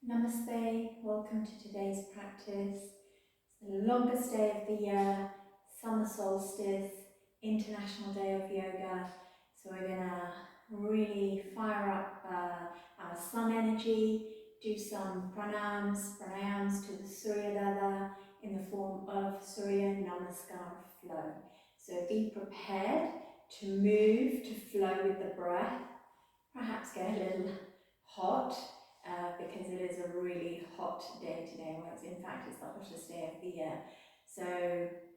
Namaste, welcome to today's practice. It's the longest day of the year, summer solstice, International Day of Yoga. So we're going to really fire up our sun energy, do some pranayams to the Surya in the form of Surya Namaskar flow. So be prepared to move, to flow with the breath, perhaps get a little hot, because it is a really hot day today. Well, in fact, it's the hottest day of the year. So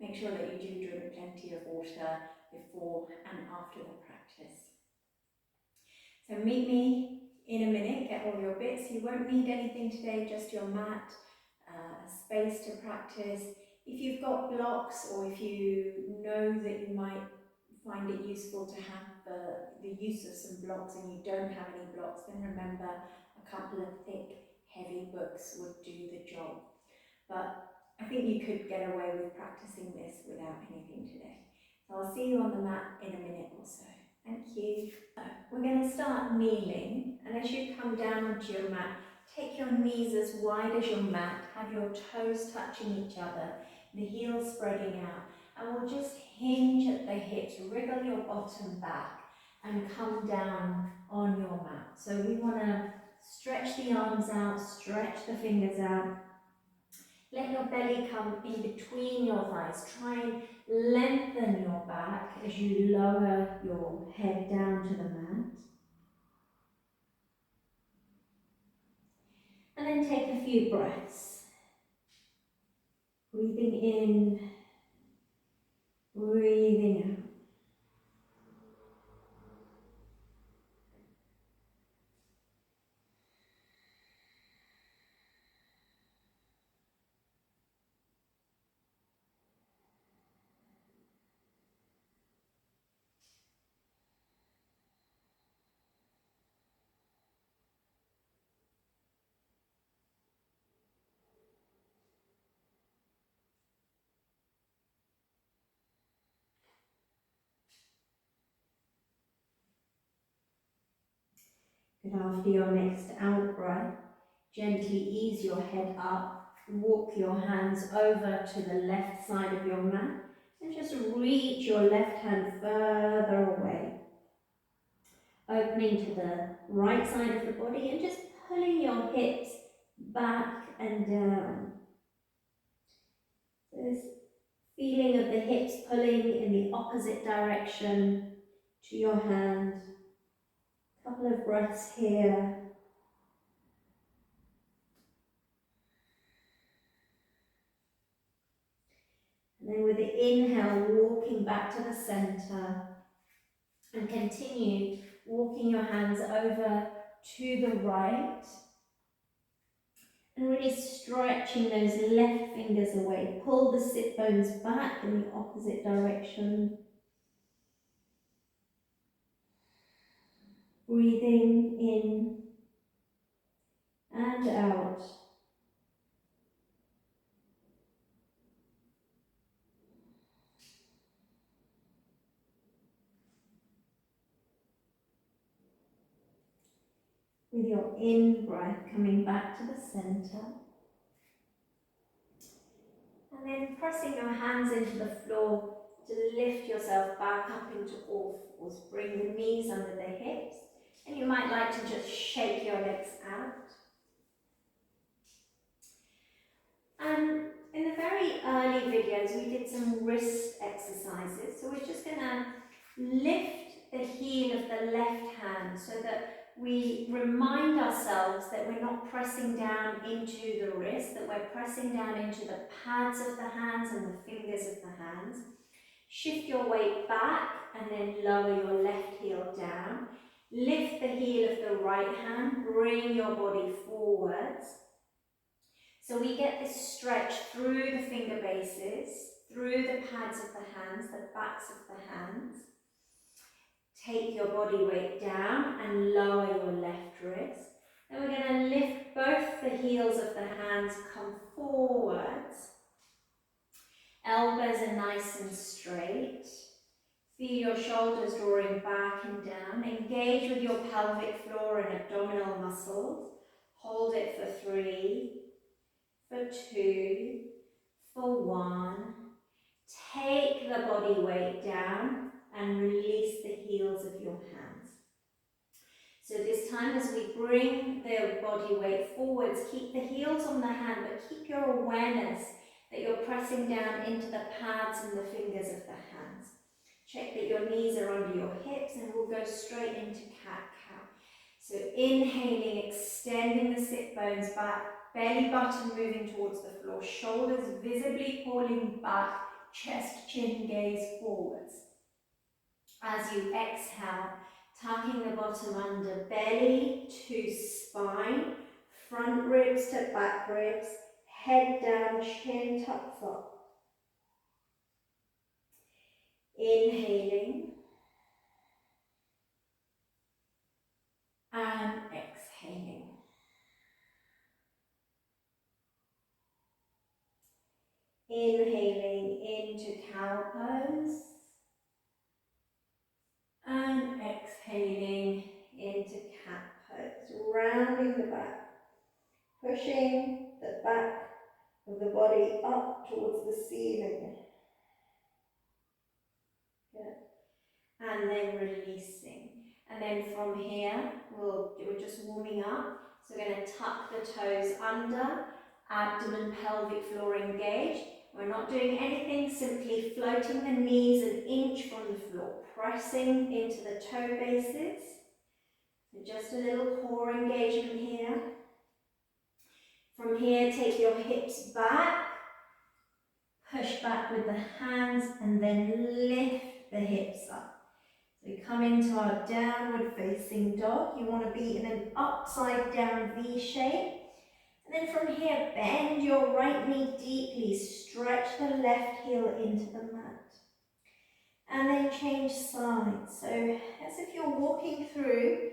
make sure that you do drink plenty of water before and after the practice. So meet me in a minute, get all your bits. You won't need anything today, just your mat, a space to practice. If you've got blocks, or if you know that you might find it useful to have the use of some blocks and you don't have any blocks, then remember a couple of thick, heavy books would do the job. But I think you could get away with practicing this without anything today. So I'll see you on the mat in a minute or so. Thank you. We're going to start kneeling, and as you come down onto your mat, take your knees as wide as your mat, have your toes touching each other, the heels spreading out, and we'll just hinge at the hips, wriggle your bottom back and come down on your mat. So we want to stretch the arms out, stretch the fingers out. Let your belly come in between your thighs. Try and lengthen your back as you lower your head down to the mat. And then take a few breaths. Breathing in, breathing out. And after your next out breath, gently ease your head up, walk your hands over to the left side of your mat, and just reach your left hand further away. Opening to the right side of the body and just pulling your hips back and down. This feeling of the hips pulling in the opposite direction to your hand. A couple of breaths here. And then with the inhale, walking back to the center, and continue walking your hands over to the right, and really stretching those left fingers away. Pull the sit bones back in the opposite direction. Breathing in and out. With your in breath coming back to the center. And then pressing your hands into the floor to lift yourself back up into all fours. Bring the knees under the hips. And you might like to just shake your legs out. And in the very early videos, we did some wrist exercises. So we're just going to lift the heel of the left hand so that we remind ourselves that we're not pressing down into the wrist, that we're pressing down into the pads of the hands and the fingers of the hands. Shift your weight back and then lower your left heel down. Lift the heel of the right hand, bring your body forwards. So we get this stretch through the finger bases, through the pads of the hands, the backs of the hands. Take your body weight down and lower your left wrist. Then we're going to lift both the heels of the hands, come forwards. Elbows are nice and straight. Feel your shoulders drawing back and down. Engage with your pelvic floor and abdominal muscles. Hold it for 3, for 2, for 1. Take the body weight down and release the heels of your hands. So this time as we bring the body weight forwards, keep the heels on the hand, but keep your awareness that you're pressing down into the pads and the fingers of the hands. Check that your knees are under your hips, and we'll go straight into cat-cow. So inhaling, extending the sit bones back, belly button moving towards the floor, shoulders visibly pulling back, chest, chin, gaze forwards. As you exhale, tucking the bottom under, belly to spine, front ribs to back ribs, head down, chin tucks up. Inhaling and exhaling. Inhaling into cow pose and exhaling into cat pose, rounding the back, pushing the back of the body up towards the ceiling. Good. And then releasing. And then from here, we're just warming up. So we're going to tuck the toes under, abdomen, pelvic floor engaged. We're not doing anything, simply floating the knees an inch from the floor, pressing into the toe bases. So just a little core engagement here. From here, take your hips back, push back with the hands, and then lift the hips up. So we come into our downward facing dog. You want to be in an upside down V shape. And then from here, bend your right knee deeply, stretch the left heel into the mat. And then change sides. So as if you're walking through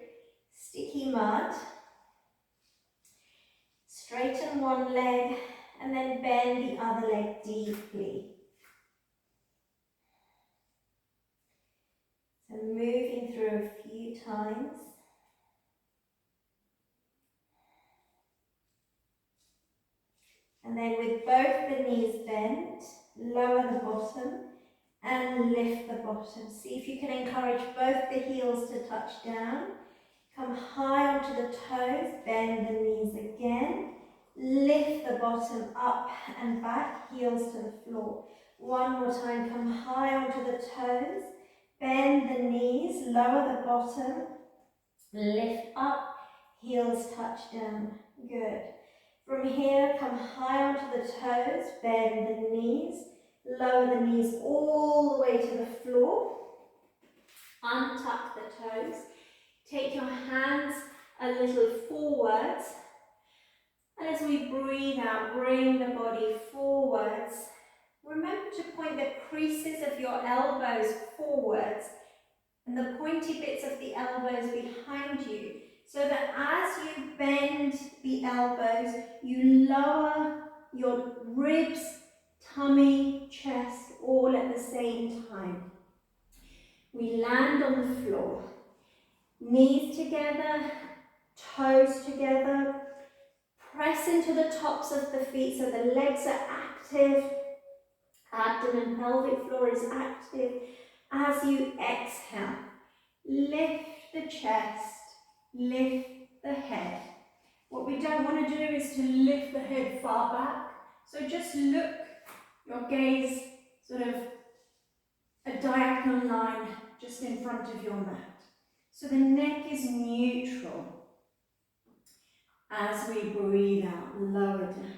sticky mud. Straighten one leg and then bend the other leg deeply. So moving through a few times. And then with both the knees bent, lower the bottom and lift the bottom. See if you can encourage both the heels to touch down. Come high onto the toes, bend the knees again. Lift the bottom up and back, heels to the floor. One more time, come high onto the toes, bend the knees, lower the bottom, lift up, heels touch down. Good. From here, come high onto the toes, bend the knees, lower the knees all the way to the floor. Untuck the toes. Take your hands a little forwards. And as we breathe out, bring the body forwards. Remember to point the creases of your elbows forwards and the pointy bits of the elbows behind you, so that as you bend the elbows, you lower your ribs, tummy, chest, all at the same time. We land on the floor, knees together, toes together, press into the tops of the feet so the legs are active, abdomen, pelvic floor is active. As you exhale, lift the chest, lift the head. What we don't want to do is to lift the head far back. So just look, your gaze sort of a diagonal line just in front of your mat. So the neck is neutral. As we breathe out, lower down.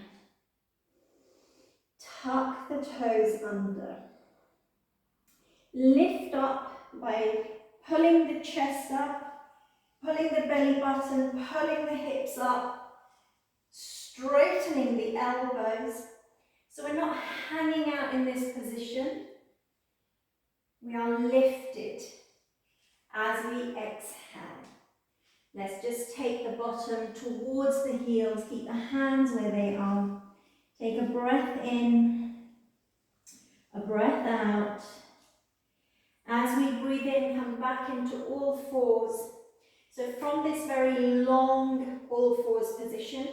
Tuck the toes under. Lift up by pulling the chest up, pulling the belly button, pulling the hips up, straightening the elbows. So we're not hanging out in this position. We are lifted as we exhale. Let's just take the bottom towards the heels. Keep the hands where they are. Take a breath in, a breath out. As we breathe in, come back into all fours. So from this very long all fours position,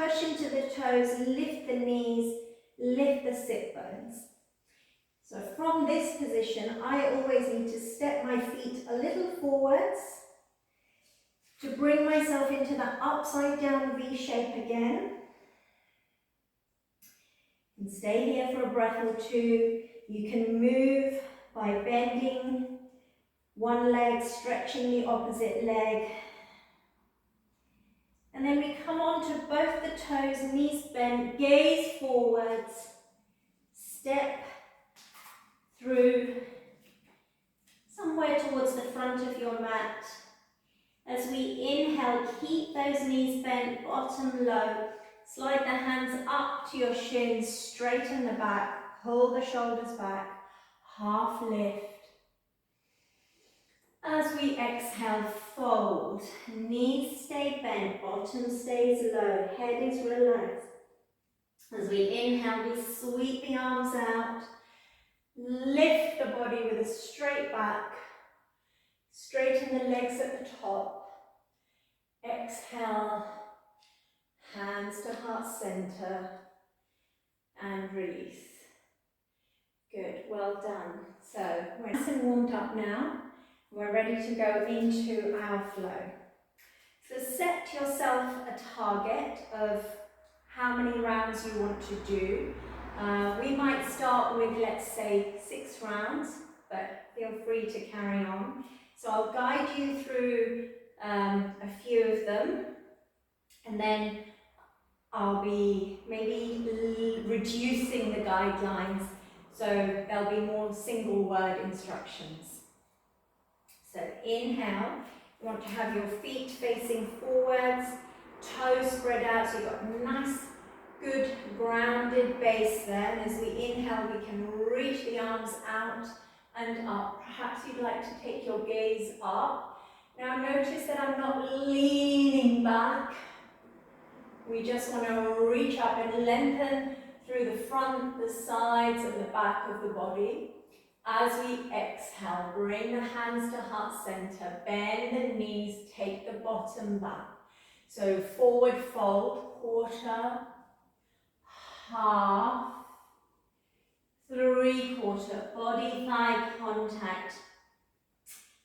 push into the toes, lift the knees, lift the sit bones. So from this position, I always need to step my feet a little forwards to bring myself into that upside down V shape again. And stay here for a breath or two. You can move by bending one leg, stretching the opposite leg. And then we come on to both the toes, knees bent, gaze forwards, step through somewhere towards the front of your mat. As we inhale, keep those knees bent, bottom low. Slide the hands up to your shins, straighten the back, pull the shoulders back, half lift. As we exhale, fold. Knees stay bent, bottom stays low, head is relaxed. As we inhale, we sweep the arms out. Lift the body with a straight back. Straighten the legs at the top. Exhale, hands to heart center. And release. Good, well done. So we're nice and warmed up now. We're ready to go into our flow. So set yourself a target of how many rounds you want to do. We might start with, let's say, 6 rounds, but feel free to carry on. So I'll guide you through a few of them, and then I'll be maybe reducing the guidelines, so there'll be more single word instructions. So inhale, you want to have your feet facing forwards, toes spread out, so you've got a nice, good, grounded base there. And as we inhale, we can reach the arms out and up. Perhaps you'd like to take your gaze up. Now notice that I'm not leaning back. We just want to reach up and lengthen through the front, the sides, and the back of the body. As we exhale, bring the hands to heart center, bend the knees, take the bottom back. So forward fold, quarter, half, 3/4, body thigh contact.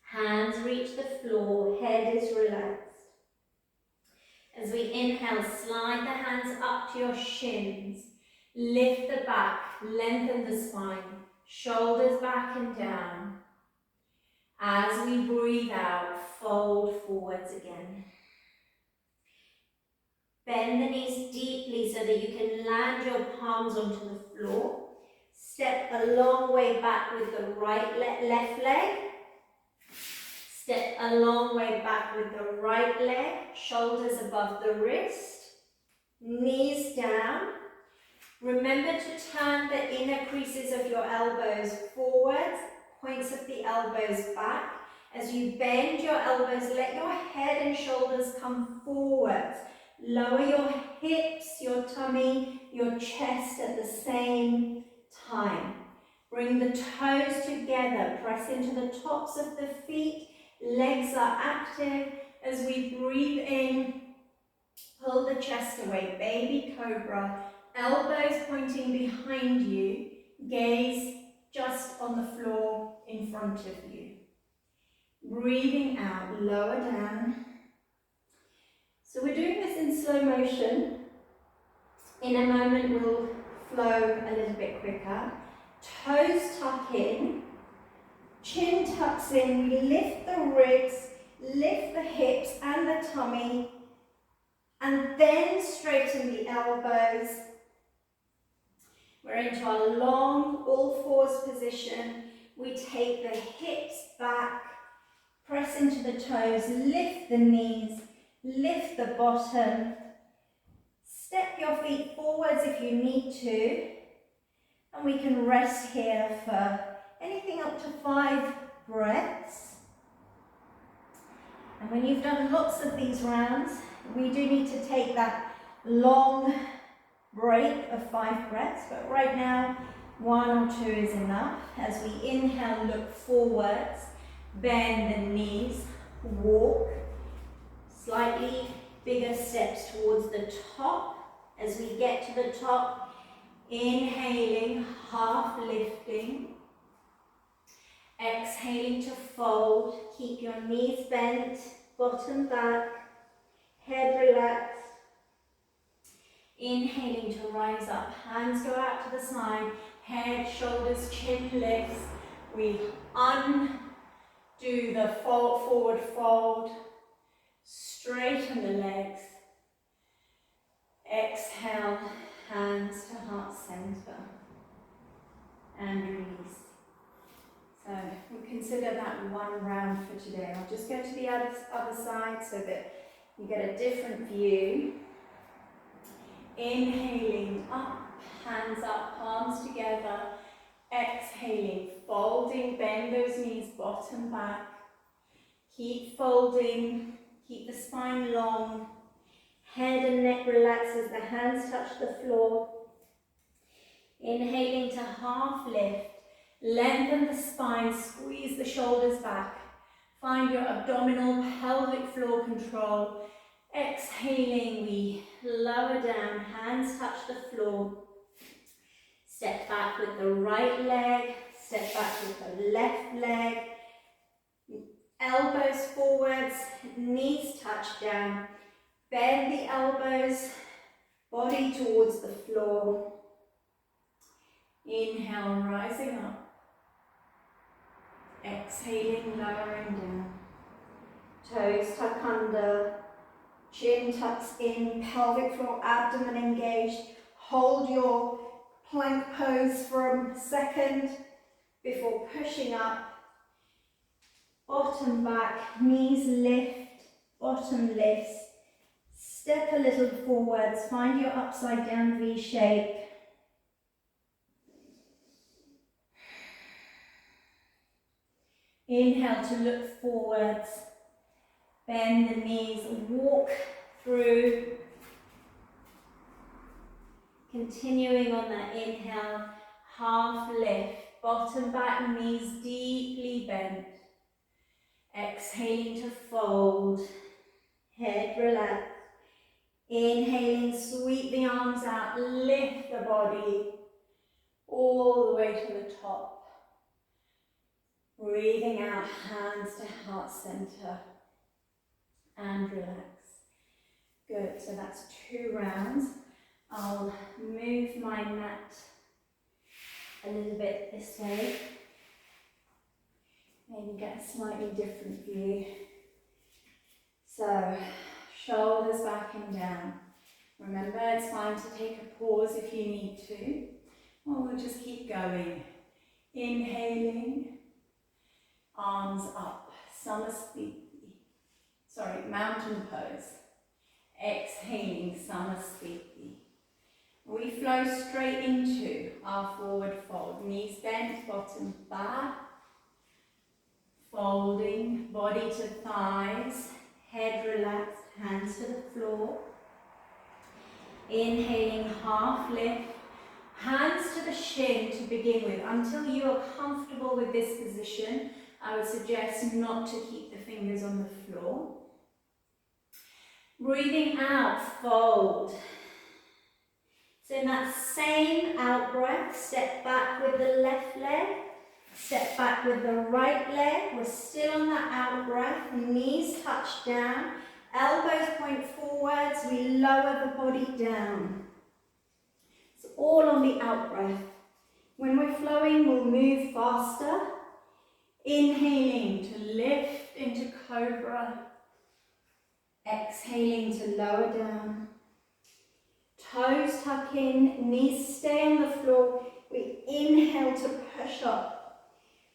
Hands reach the floor, head is relaxed. As we inhale, slide the hands up to your shins. Lift the back, lengthen the spine. Shoulders back and down. As we breathe out, fold forwards again. Bend the knees deeply so that you can land your palms onto the floor. Step a long way back with the left leg. Step a long way back with the right leg. Shoulders above the wrist. Knees down. Remember to turn the inner creases of your elbows forwards, points of the elbows back. As you bend your elbows, let your head and shoulders come forwards. Lower your hips, your tummy, your chest at the same time. Bring the toes together, press into the tops of the feet. Legs are active. As we breathe in, pull the chest away, baby cobra. Elbows pointing behind you, gaze just on the floor in front of you. Breathing out, lower down. So we're doing this in slow motion. In a moment we'll flow a little bit quicker. Toes tuck in, chin tucks in, we lift the ribs, lift the hips and the tummy, and then straighten the elbows. We're into our long all fours position. We take the hips back, press into the toes, lift the knees, lift the bottom. Step your feet forwards if you need to. And we can rest here for anything up to 5 breaths. And when you've done lots of these rounds, we do need to take that long break of 5 breaths, but right now 1 or 2 is enough. As we inhale, look forwards, bend the knees, walk, slightly bigger steps towards the top. As we get to the top, inhaling, half lifting. Exhaling to fold. Keep your knees bent, bottom back, head relaxed. Inhaling to rise up, hands go out to the side, head, shoulders, chin lifts. We undo the forward fold, straighten the legs. Exhale, hands to heart center, and release. So we'll consider that one round for today. I'll just go to the other side so that you get a different view. Inhaling up, hands up, palms together. Exhaling, folding, bend those knees, bottom back. Keep folding, keep the spine long. Head and neck relax as the hands touch the floor. Inhaling to half lift. Lengthen the spine, squeeze the shoulders back. Find your abdominal pelvic floor control. Exhaling, we lower down, hands touch the floor. Step back with the right leg, step back with the left leg. Elbows forwards, knees touch down. Bend the elbows, body towards the floor. Inhale, rising up. Exhaling, lowering down. Toes tuck under. Chin tucks in, pelvic floor, abdomen engaged. Hold your plank pose for a second before pushing up. Bottom back, knees lift, bottom lifts. Step a little forwards, find your upside down V shape. Inhale to look forwards. Bend the knees, walk through. Continuing on that inhale, half lift, bottom back, knees deeply bent. Exhaling to fold, head relaxed. Inhaling, sweep the arms out, lift the body all the way to the top. Breathing out, hands to heart center. And relax. Good, so that's 2 rounds. I'll move my mat a little bit this way. Maybe get a slightly different view. So, shoulders back and down. Remember, it's fine to take a pause if you need to, or we'll just keep going. Inhaling, arms up, mountain pose. Exhaling, Samasthiti. We flow straight into our forward fold. Knees bent, bottom back. Folding, body to thighs. Head relaxed, hands to the floor. Inhaling, half lift. Hands to the shin to begin with. Until you are comfortable with this position, I would suggest not to keep the fingers on the floor. Breathing out, fold. So in that same out breath, step back with the left leg, step back with the right leg. We're still on that out breath, knees touch down, elbows point forwards, we lower the body down. It's all on the out breath. When we're flowing, we'll move faster. Inhaling to lift into cobra. Exhaling to lower down. Toes tuck in, knees stay on the floor. We inhale to push up.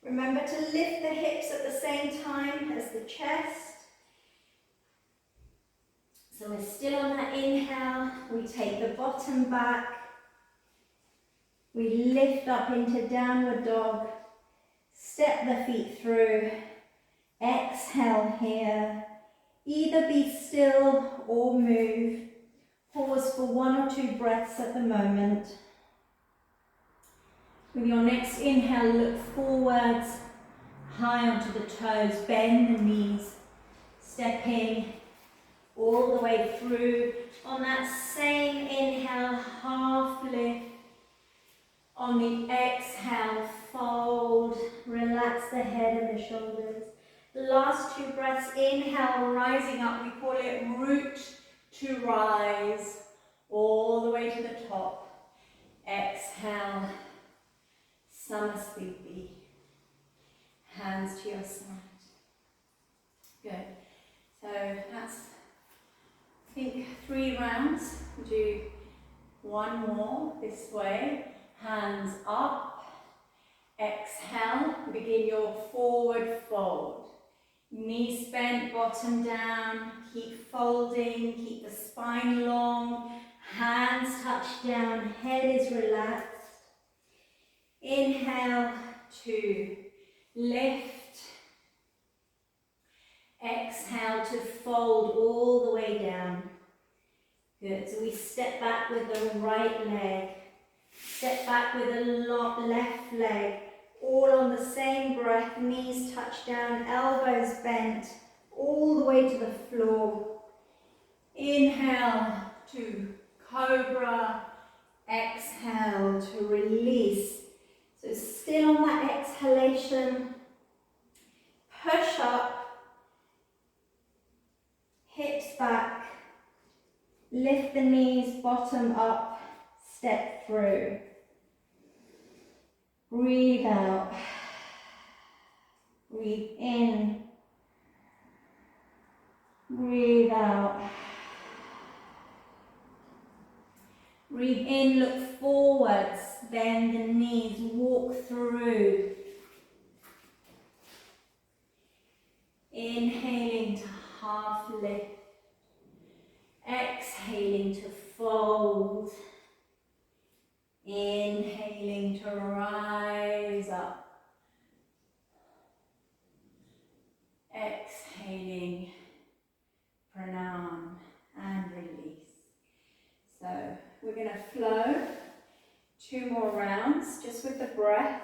Remember to lift the hips at the same time as the chest. So we're still on that inhale. We take the bottom back. We lift up into downward dog. Step the feet through. Exhale here. Either be still or move. Pause for 1 or 2 breaths at the moment. With your next inhale, look forwards, high onto the toes, bend the knees, stepping all the way through. On that same inhale, Inhale, rising up, we call it root to rise, all the way to the top. Exhale, Samasthiti. Hands to your side. Good. So that's, I think, 3 rounds. We'll do one more this way. Hands up. Exhale, begin your forward fold. Knees bent, bottom down. Keep folding, keep the spine long. Hands touch down, head is relaxed. Inhale to lift. Exhale to fold all the way down. Good, so we step back with the right leg. Step back with the left leg. All on the same breath, knees touch down, elbows bent, all the way to the floor. Inhale to cobra, exhale to release. So still on that exhalation, push up, hips back, lift the knees, bottom up, step through. Breathe out. Breathe in. Breathe out. Breathe in, look forwards, bend the knees, walk through. Inhaling to half lift. Exhaling to fold. Inhaling to rise up. Exhaling, pranam, and release. So we're going to flow 2 more rounds just with the breath.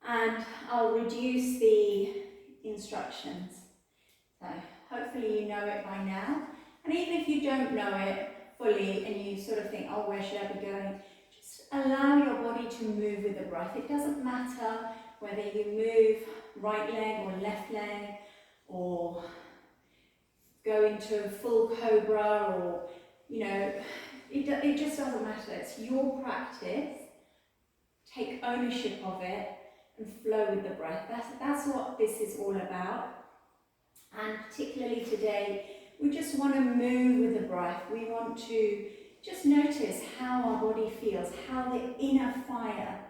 And I'll reduce the instructions. So hopefully you know it by now. And even if you don't know it fully and you sort of think, oh, where should I be going? Just allow your body to move with the breath. It doesn't matter whether you move right leg or left leg, or go into a full cobra, or, you know, it just doesn't matter. It's your practice. Take ownership of it and flow with the breath. That's what this is all about. And particularly today, we just want to move with the breath. We want to just notice how our body feels, how the inner fire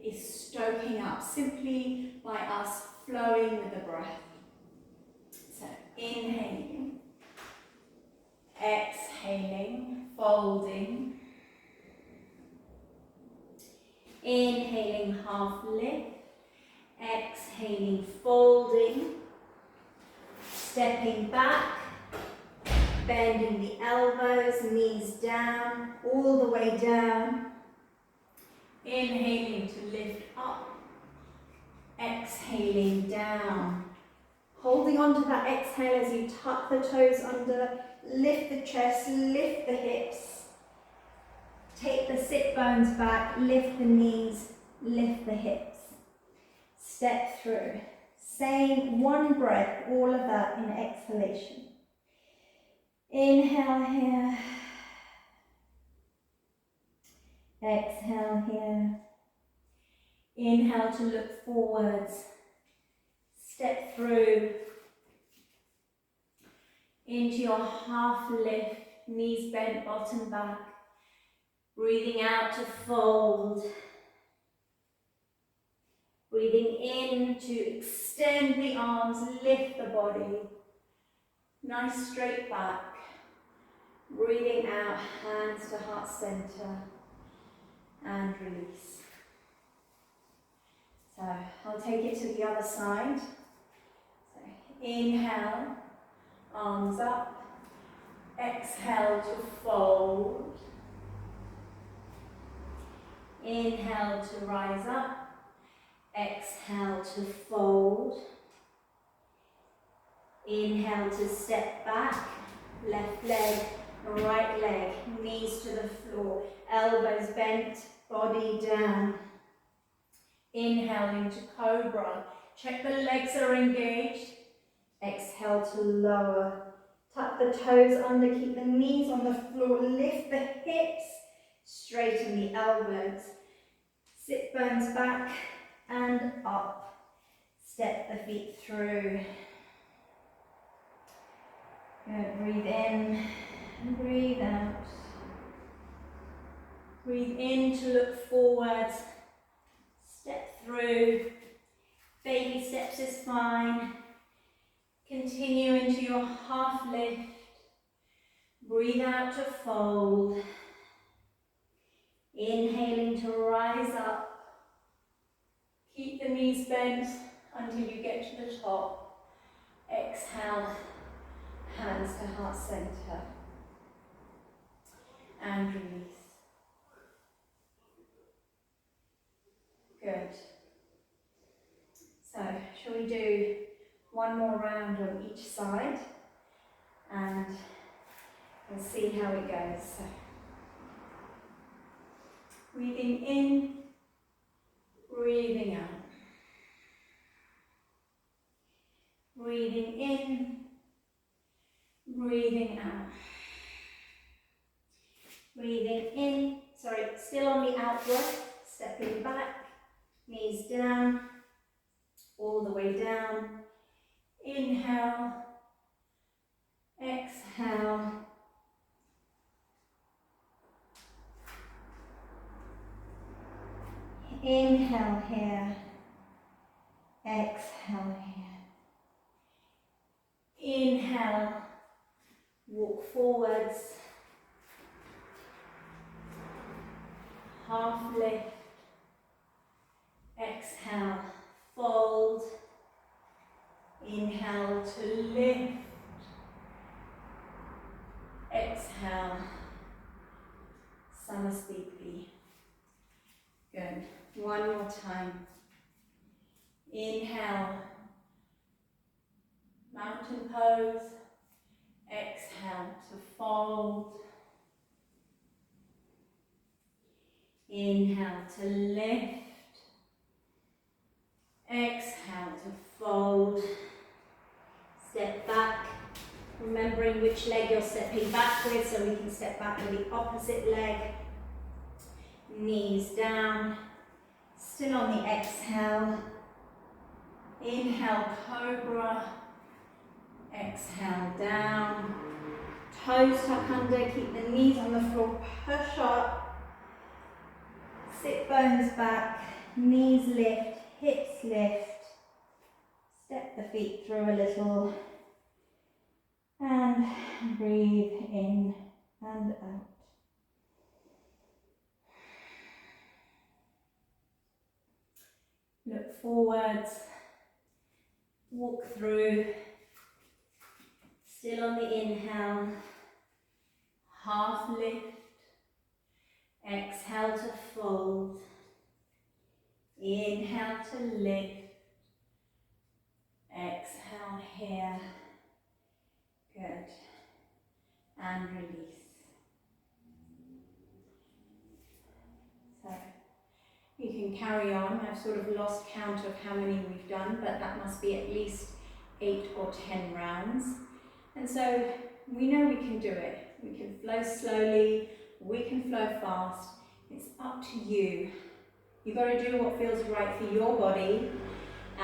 is stoking up simply by us flowing with the breath. So inhaling, exhaling, folding. Inhaling, half lift. Exhaling, folding. Stepping back. Bending the elbows, knees down, all the way down. Inhaling to lift up. Exhaling down. Holding on to that exhale as you tuck the toes under, lift the chest, lift the hips. Take the sit bones back, lift the knees, lift the hips. Step through. Same, one breath, all of that in exhalation. Inhale here. Exhale here. Inhale to look forwards. Step through into your half lift, knees bent, bottom back. Breathing out to fold. Breathing in to extend the arms, lift the body. Nice straight back. Breathing out, hands to heart center. And release. So I'll take it to the other side. So inhale, arms up. Exhale to fold. Inhale to rise up. Exhale to fold. Inhale to step back. Left leg, right leg, knees to the floor, elbows bent, body down. Inhale into cobra. Check the legs are engaged. Exhale to lower. Tuck the toes under, keep the knees on the floor, lift the hips, straighten the elbows. Sit bones back and up. Step the feet through. Good, breathe in and breathe out. Breathe in to look forward. Step through. Baby steps is fine. Continue into your half lift. Breathe out to fold. Inhaling to rise up. Keep the knees bent until you get to the top. Exhale, hands to heart center. And release. Good. So, shall we do one more round on each side? And we'll see how it goes. So, breathing in, breathing out. Breathing in, breathing out. Breathing in, still on the out breath, stepping back, knees down, all the way down. Inhale, exhale. Inhale here, exhale here. Inhale, walk forwards. Half lift. Exhale, fold. Inhale to lift. Exhale, Namaskar. Good. One more time. Inhale, mountain pose. Exhale to fold. Inhale to lift. Exhale to fold. Step back, remembering which leg you're stepping back with, so we can step back with the opposite leg. Knees down, still on the exhale. Inhale, cobra. Exhale, down. Toes tuck under, keep the knees on the floor, push up. Sit bones back, knees lift, hips lift. Step the feet through a little. And breathe in and out. Look forwards, walk through, still on the inhale, half lift, exhale to fold, inhale to lift, exhale here, good, and release. So, you can carry on. I've sort of lost count of how many we've done, but that must be at least 8 or 10 rounds. And so we know we can do it. We can flow slowly, we can flow fast. It's up to you. You've got to do what feels right for your body.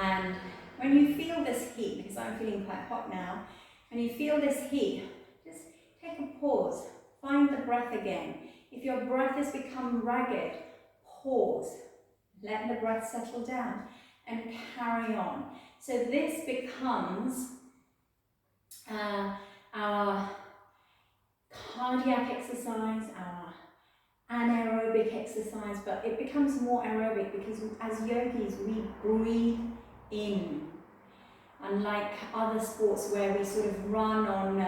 And when you feel this heat, because I'm feeling quite hot now, when you feel this heat, just take a pause. Find the breath again. If your breath has become ragged, pause. Let the breath settle down and carry on. So this becomes our cardiac exercise, our anaerobic exercise, but it becomes more aerobic because as yogis we breathe in. Unlike other sports where we sort of run on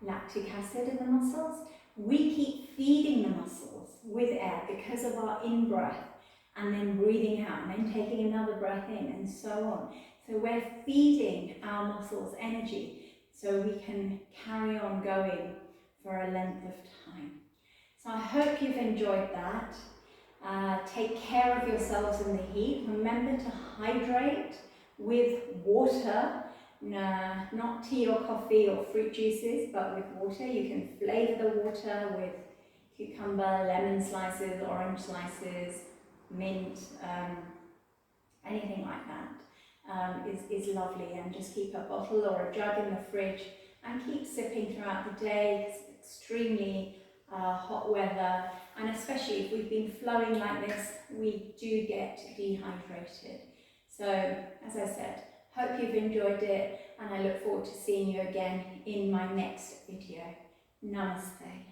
lactic acid in the muscles, we keep feeding the muscles with air because of our in-breath and then breathing out and then taking another breath in and so on. So we're feeding our muscles energy so we can carry on going for a length of time. So I hope you've enjoyed that. Take care of yourselves in the heat. Remember to hydrate with water not tea or coffee or fruit juices, but with water. You can flavour the water with cucumber, lemon slices, orange slices, mint, anything like that is lovely. And just keep a bottle or a jug in the fridge and keep sipping throughout the day. It's extremely hot weather, and especially if we've been flowing like this, we do get dehydrated. So, as I said, hope you've enjoyed it, and I look forward to seeing you again in my next video. Namaste.